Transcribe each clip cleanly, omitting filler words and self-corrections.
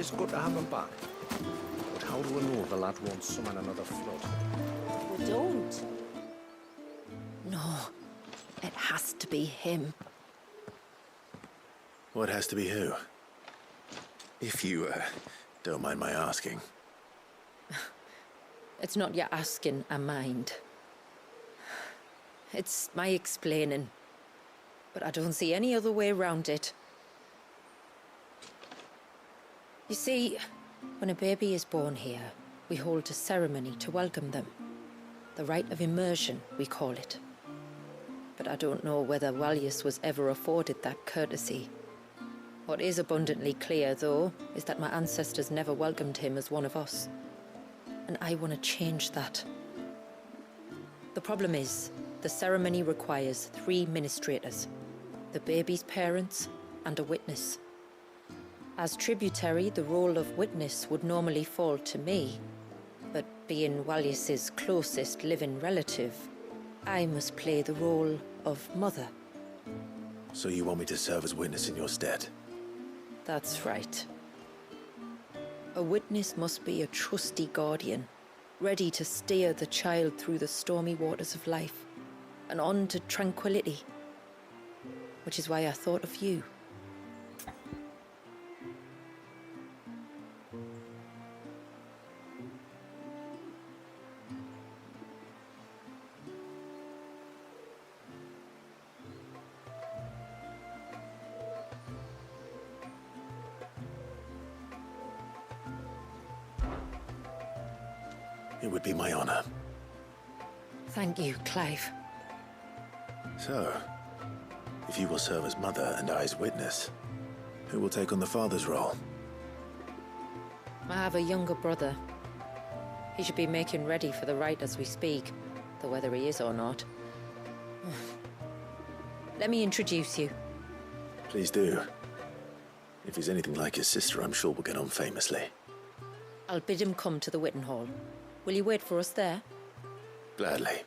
It's good to have him back. But how do we know the lad won't summon another flood? We don't. No, it has to be him. What has to be who? If you, don't mind my asking. It's not your asking, I mind. It's my explaining. But I don't see any other way around it. You see, when a baby is born here, we hold a ceremony to welcome them. The rite of immersion, we call it. But I don't know whether Walyus was ever afforded that courtesy. What is abundantly clear, though, is that my ancestors never welcomed him as one of us. And I want to change that. The problem is, the ceremony requires 3 ministrators. The baby's parents and a witness. As tributary, the role of witness would normally fall to me. But being Walyus's closest living relative, I must play the role of mother. So you want me to serve as witness in your stead? That's right. A witness must be a trusty guardian, ready to steer the child through the stormy waters of life, and on to tranquility. Which is why I thought of you. It would be my honor. Thank you, Clive. So, if you will serve as mother and I as witness, who will take on the father's role? I have a younger brother. He should be making ready for the rite as we speak, though whether he is or not. Let me introduce you. Please do. If he's anything like his sister, I'm sure we'll get on famously. I'll bid him come to the Witten Hall. Will you wait for us there? Gladly.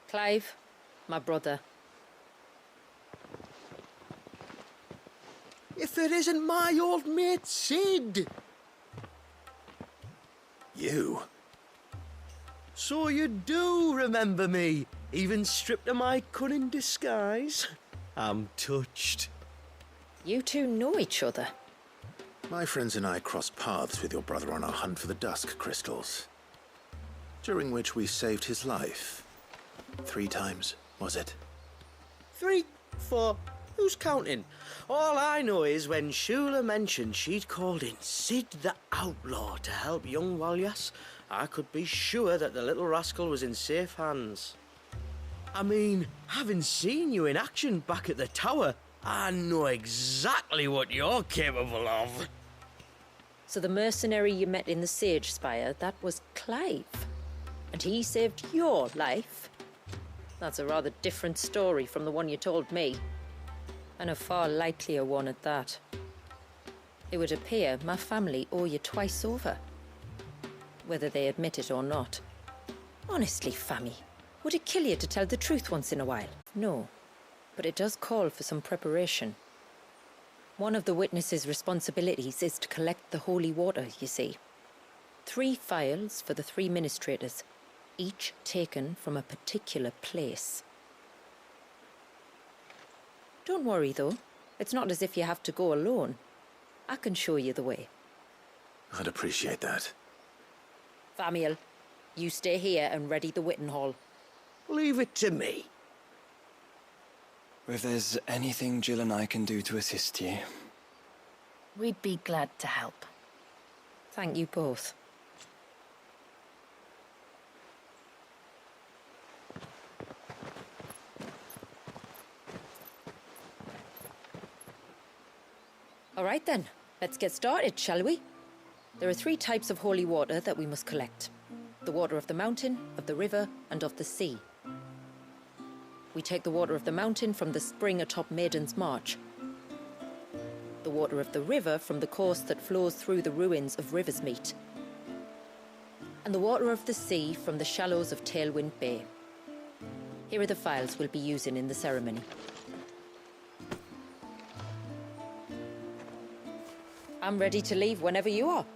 Clive, my brother. If it isn't my old mate Sid! You? So you do remember me, even stripped of my cunning disguise? I'm touched. You two know each other. My friends and I crossed paths with your brother on our hunt for the dusk crystals, during which we saved his life. 3 times, was it? 3, 4, who's counting? All I know is when Shula mentioned she'd called in Sid the Outlaw to help young Walyus, I could be sure that the little rascal was in safe hands. I mean, having seen you in action back at the tower, I know exactly what you're capable of. So the mercenary you met in the Sage Spire, that was Clive. And he saved your life? That's a rather different story from the one you told me. And a far likelier one at that. It would appear my family owe you twice over. Whether they admit it or not. Honestly, Fammy, would it kill you to tell the truth once in a while? No. But it does call for some preparation. One of the witness's responsibilities is to collect the holy water, you see. 3 phials for the 3 ministrators, each taken from a particular place. Don't worry, though. It's not as if you have to go alone. I can show you the way. I'd appreciate that. Famiel, you stay here and ready the Witten Hall. Leave it to me. If there's anything Jill and I can do to assist you. We'd be glad to help. Thank you both. All right then, let's get started, shall we? There are 3 types of holy water that we must collect. The water of the mountain, of the river, and of the sea. We take the water of the mountain from the spring atop Maiden's March. The water of the river from the course that flows through the ruins of Riversmeet. And the water of the sea from the shallows of Tailwind Bay. Here are the files we'll be using in the ceremony. I'm ready to leave whenever you are.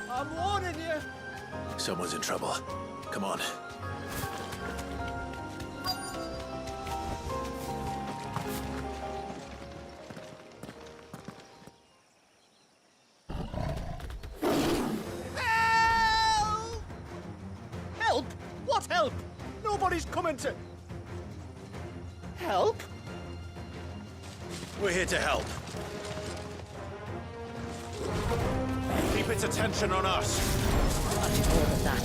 I'm warning you! Someone's in trouble. Come on. Help! Help? What help? Nobody's coming to... Help? We're here to help. Keep its attention on us. Much more than that.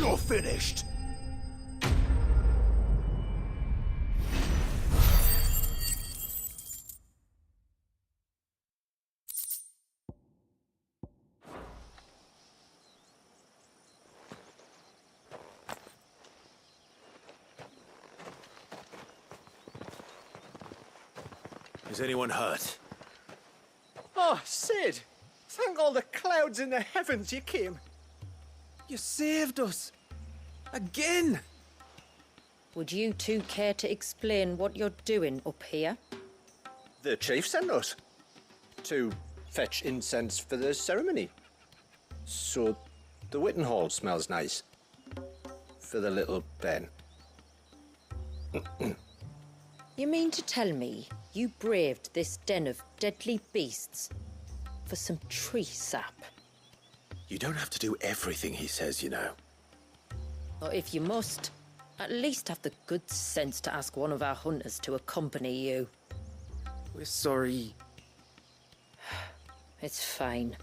You're finished! Is anyone hurt? Oh, Sid! Thank all the clouds in the heavens you came. You saved us. Again! Would you two care to explain what you're doing up here? The chief sent us to fetch incense for the ceremony. So the Witten Hall smells nice. For the little Ben. You mean to tell me you braved this den of deadly beasts for some tree sap? You don't have to do everything he says, you know. Or if you must, at least have the good sense to ask one of our hunters to accompany you. We're sorry. It's fine.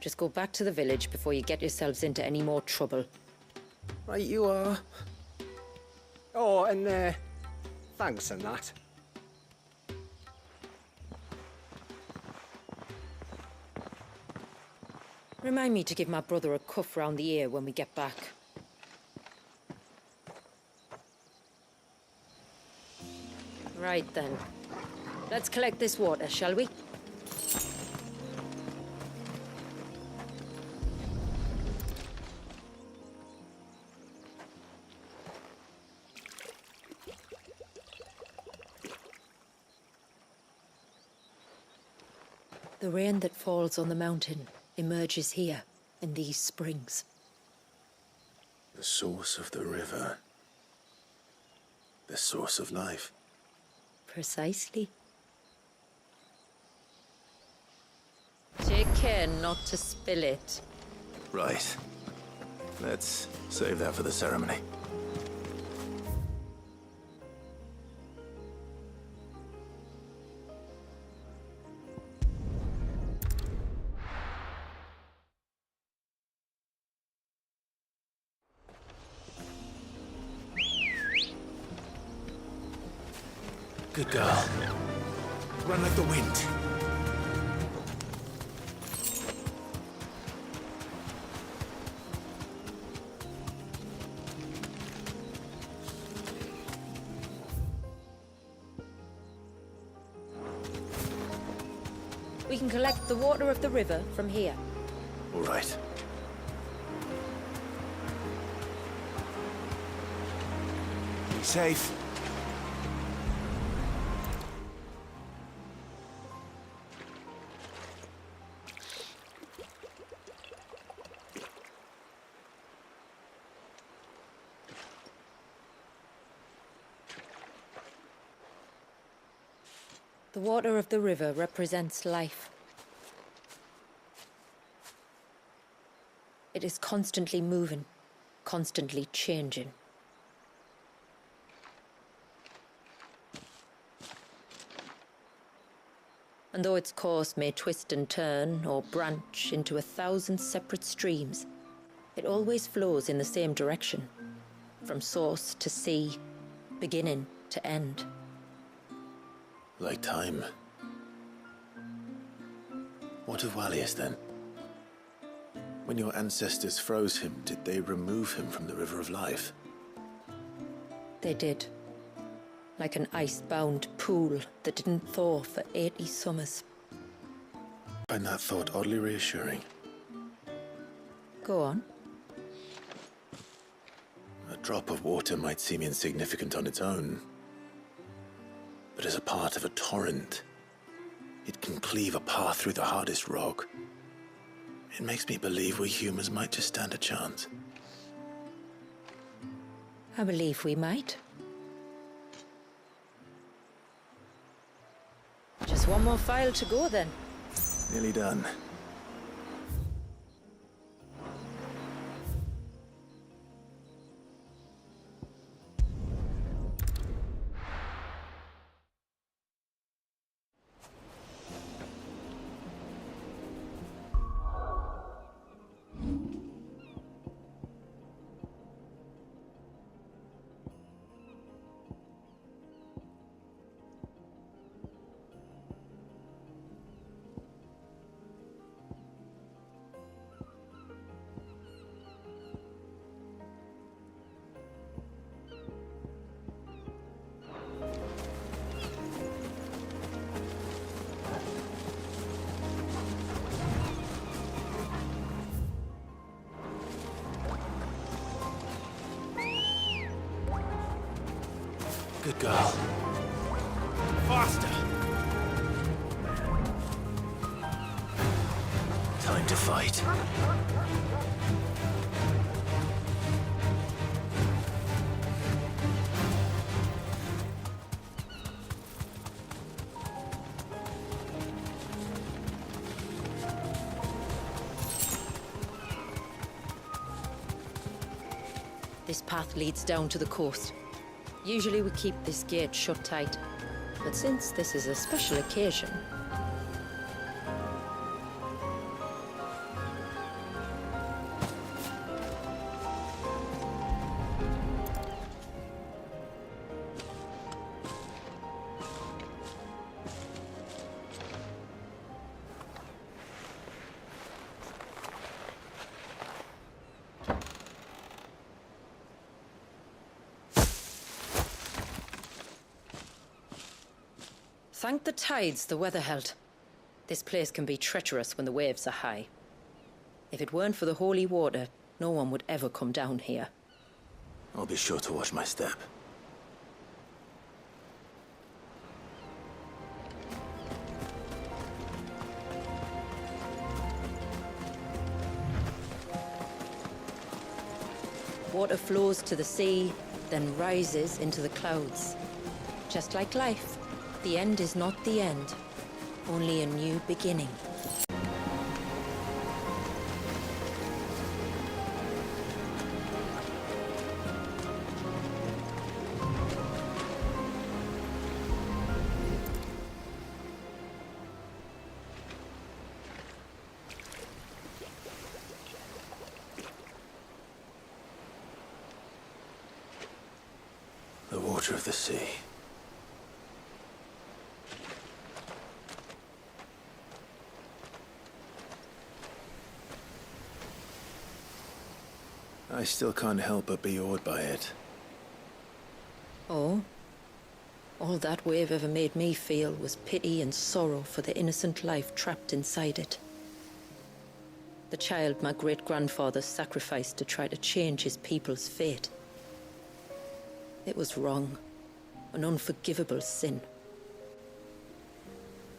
Just go back to the village before you get yourselves into any more trouble. Right you are. Oh, and thanks and that. Remind me to give my brother a cuff round the ear when we get back. Right then. Let's collect this water, shall we? The rain that falls on the mountain emerges here, in these springs. The source of the river. The source of life. Precisely. Take care not to spill it. Right. Let's save that for the ceremony. Good girl. Run like the wind. We can collect the water of the river from here. All right. Be safe. The water of the river represents life. It is constantly moving, constantly changing. And though its course may twist and turn or branch into 1,000 separate streams, it always flows in the same direction, from source to sea, beginning to end. Like time. What of Wallius, then? When your ancestors froze him, did they remove him from the River of Life? They did. Like an ice-bound pool that didn't thaw for 80 summers. I find that thought oddly reassuring. Go on. A drop of water might seem insignificant on its own, but as a part of a torrent, it can cleave a path through the hardest rock. It makes me believe we humans might just stand a chance. I believe we might. Just one more file to go then. Nearly done. Good girl. Faster! Time to fight. This path leads down to the coast. Usually we keep this gate shut tight, but since this is a special occasion... Thank the tides the weather held. This place can be treacherous when the waves are high. If it weren't for the holy water, no one would ever come down here. I'll be sure to watch my step. Water flows to the sea, then rises into the clouds. Just like life, the end is not the end, only a new beginning. The water of the sea. I still can't help but be awed by it. Oh? All that wave ever made me feel was pity and sorrow for the innocent life trapped inside it. The child my great-grandfather sacrificed to try to change his people's fate. It was wrong, an unforgivable sin.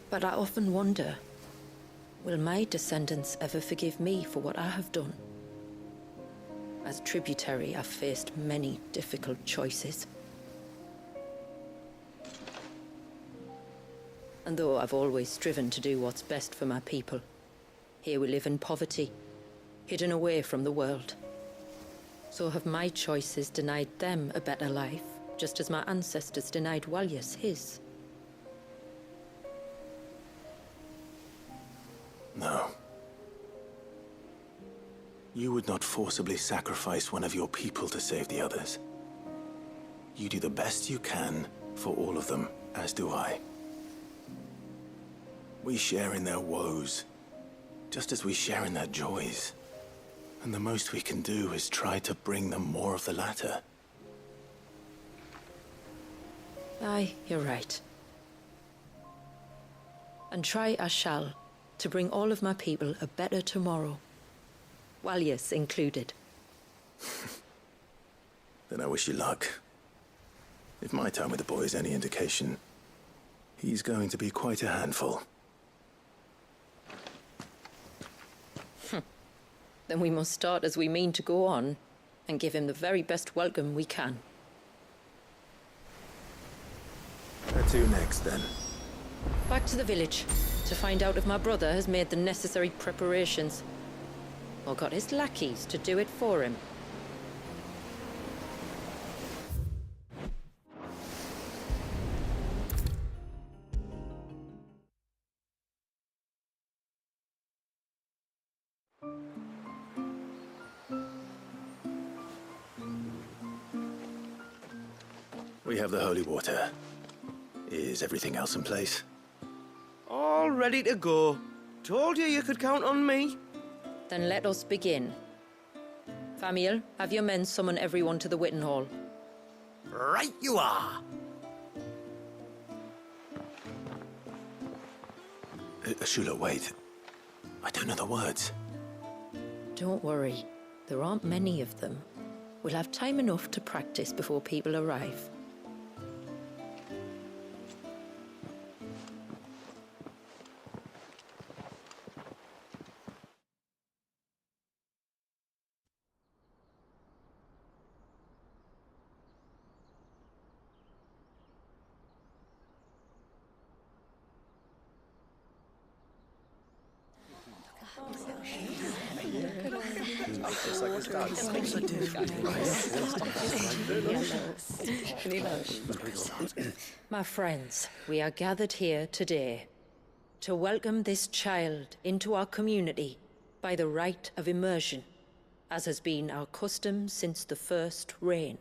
But I often wonder, will my descendants ever forgive me for what I have done? As tributary, I've faced many difficult choices. And though I've always striven to do what's best for my people, here we live in poverty, hidden away from the world. So have my choices denied them a better life, just as my ancestors denied Walyas his? No. You would not forcibly sacrifice one of your people to save the others. You do the best you can for all of them, as do I. We share in their woes, just as we share in their joys. And the most we can do is try to bring them more of the latter. Aye, you're right. And try I shall, to bring all of my people a better tomorrow. Walyas included. Then I wish you luck. If my time with the boy is any indication, he's going to be quite a handful. Then we must start as we mean to go on, and give him the very best welcome we can. Where to next, then? Back to the village, to find out if my brother has made the necessary preparations, or got his lackeys to do it for him. We have the holy water. Is everything else in place? All ready to go. Told you could count on me. Then let us begin. Famiel, have your men summon everyone to the Witten Hall. Right you are. Shula, wait. I don't know the words. Don't worry, there aren't many of them. We'll have time enough to practice before people arrive. Just like his dad. My friends, we are gathered here today to welcome this child into our community by the rite of immersion, as has been our custom since the first reign.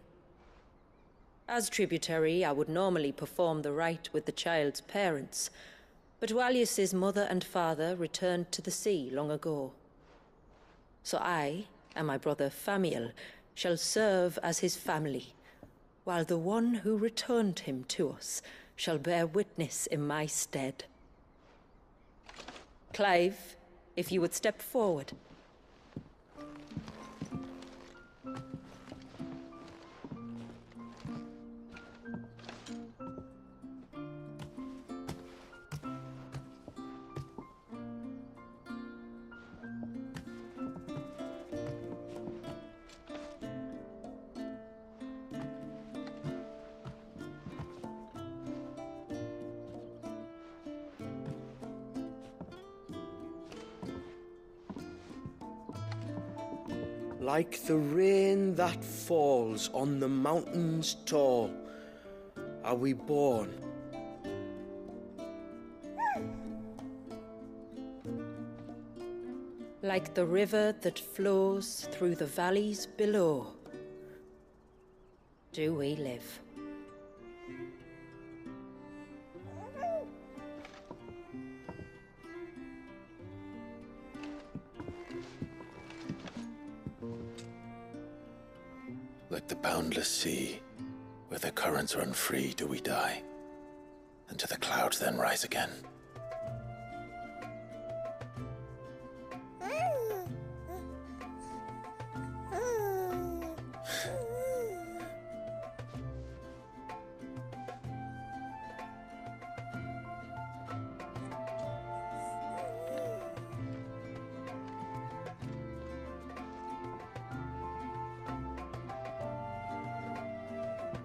As tributary, I would normally perform the rite with the child's parents, but Walius's mother and father returned to the sea long ago. So I and my brother Famiel shall serve as his family, while the one who returned him to us shall bear witness in my stead. Clive, if you would step forward. Like the rain that falls on the mountains tall, are we born. Like the river that flows through the valleys below, do we live. Like the boundless sea, where the currents run free, do we die, and to the clouds then rise again.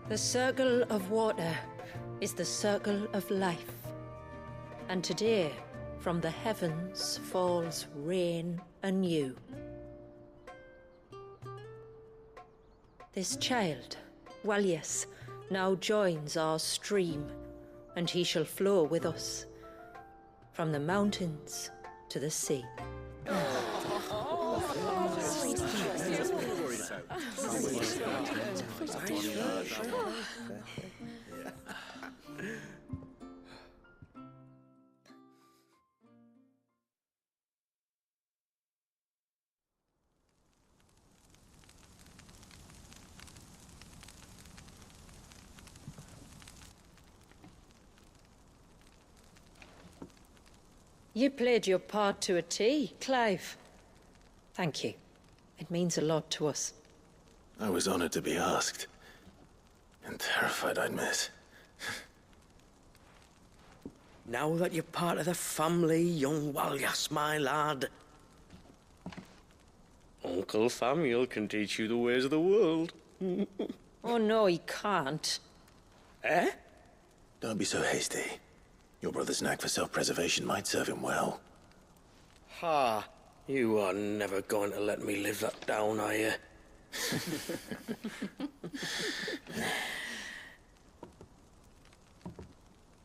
The circle of water is the circle of life. And today, from the heavens falls rain anew. This child, Walius, now joins our stream, and he shall flow with us, from the mountains to the sea. You played your part to a T, Clive. Thank you. It means a lot to us. I was honored to be asked, and terrified I'd miss. Now that you're part of the family, young Walyas, my lad, Uncle Famiel can teach you the ways of the world. Oh no, he can't. Eh? Don't be so hasty. Your brother's knack for self-preservation might serve him well. Ha! You are never going to let me live that down, are you?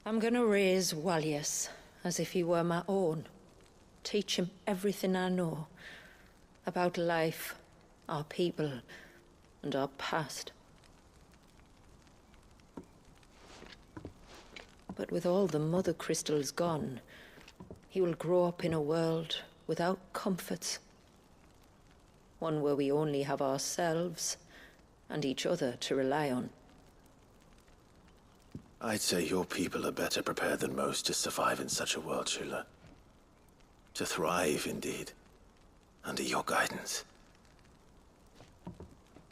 I'm gonna raise Walius as if he were my own. Teach him everything I know about life, our people, and our past. But with all the mother crystals gone, he will grow up in a world without comforts. One where we only have ourselves and each other to rely on. I'd say your people are better prepared than most to survive in such a world, Shula. To thrive, indeed, under your guidance.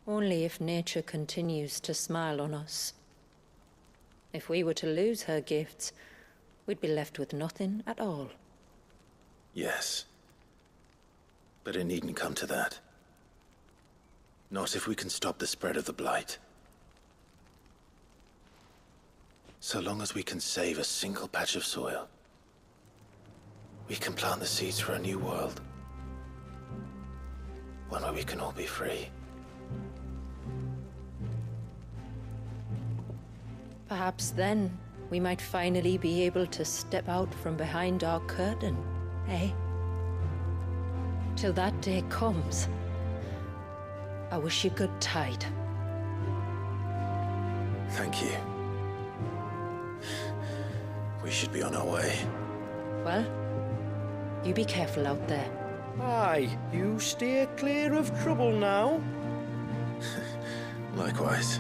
Only if nature continues to smile on us. If we were to lose her gifts, we'd be left with nothing at all. Yes. But it needn't come to that. Not if we can stop the spread of the Blight. So long as we can save a single patch of soil, we can plant the seeds for a new world. One where we can all be free. Perhaps then we might finally be able to step out from behind our curtain, eh? Till that day comes, I wish you good tide. Thank you. We should be on our way. Well, you be careful out there. Aye, you steer clear of trouble now. Likewise.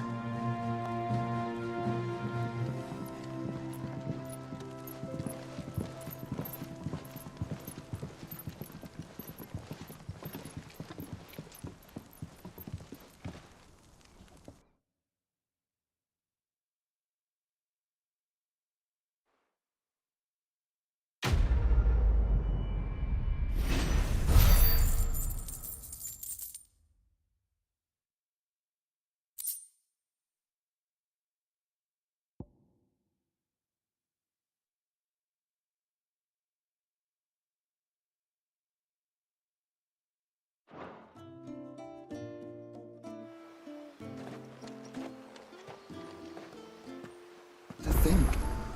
To think,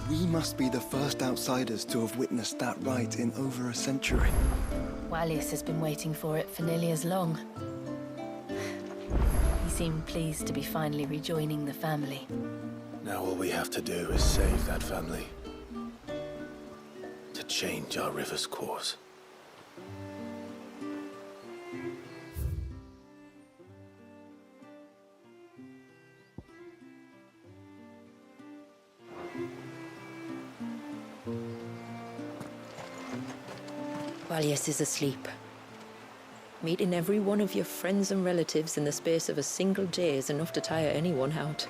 we must be the first outsiders to have witnessed that rite in over a century. Wallius has been waiting for it for nearly as long. He seemed pleased to be finally rejoining the family. Now all we have to do is save that family. To change our river's course. Wallius is asleep. Meeting every one of your friends and relatives in the space of a single day is enough to tire anyone out.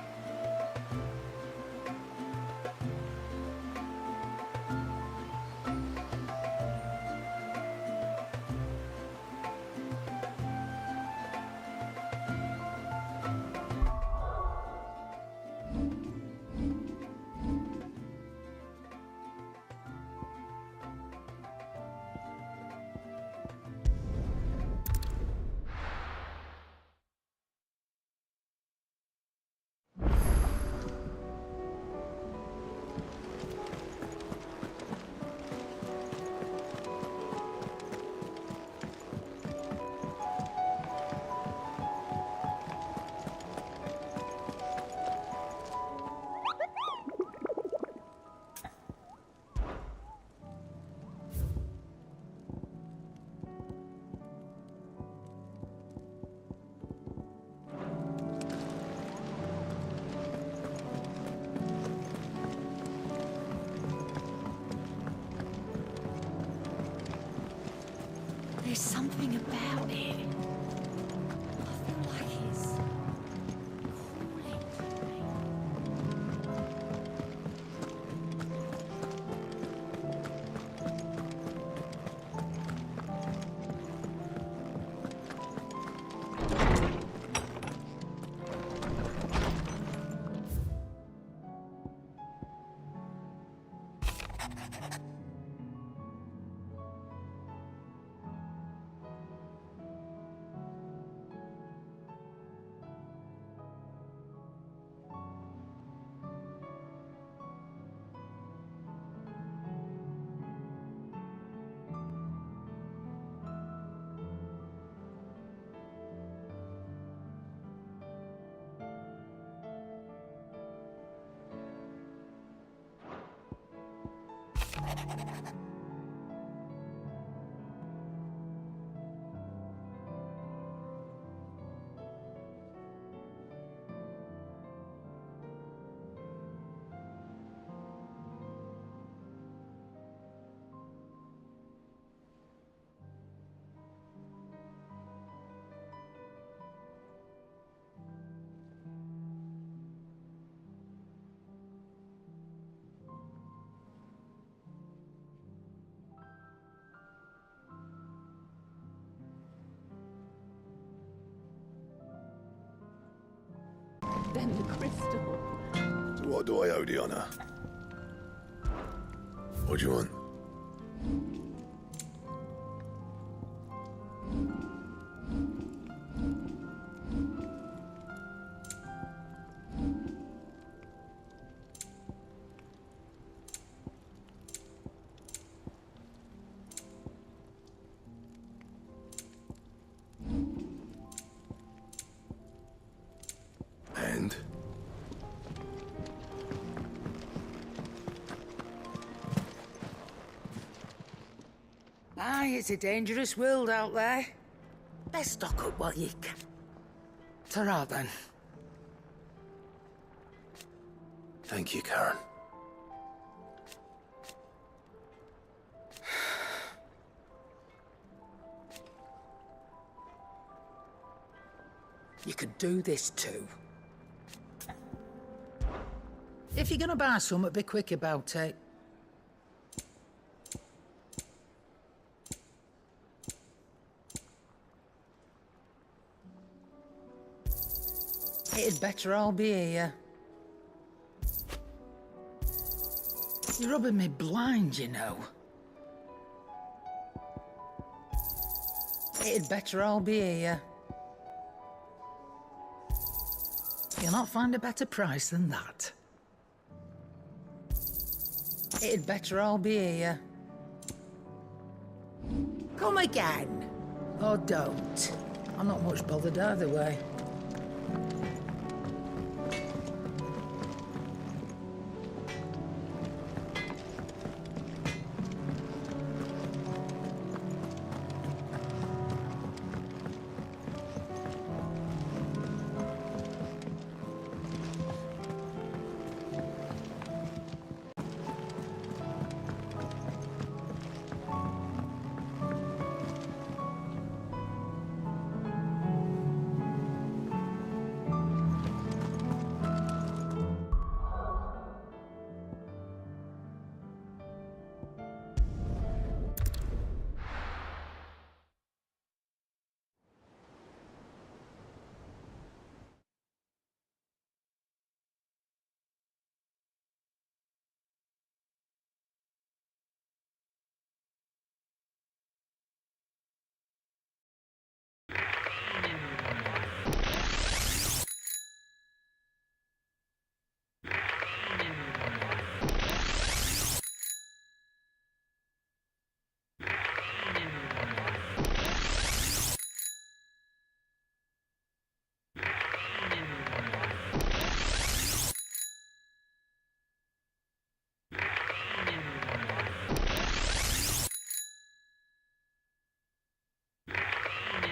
There's something about it. I feel like it's calling to me. Then the crystal. So what do I owe the honor? What do you want? Aye, it's a dangerous world out there. Best stock up while you can. Ta-ra then. Thank you, Karen. You could do this too. If you're gonna buy something, be quick about it. It'd better all be here. You're rubbing me blind, you know. It'd better all be here. You'll not find a better price than that. It'd better all be here. Come again. Or don't. I'm not much bothered either way.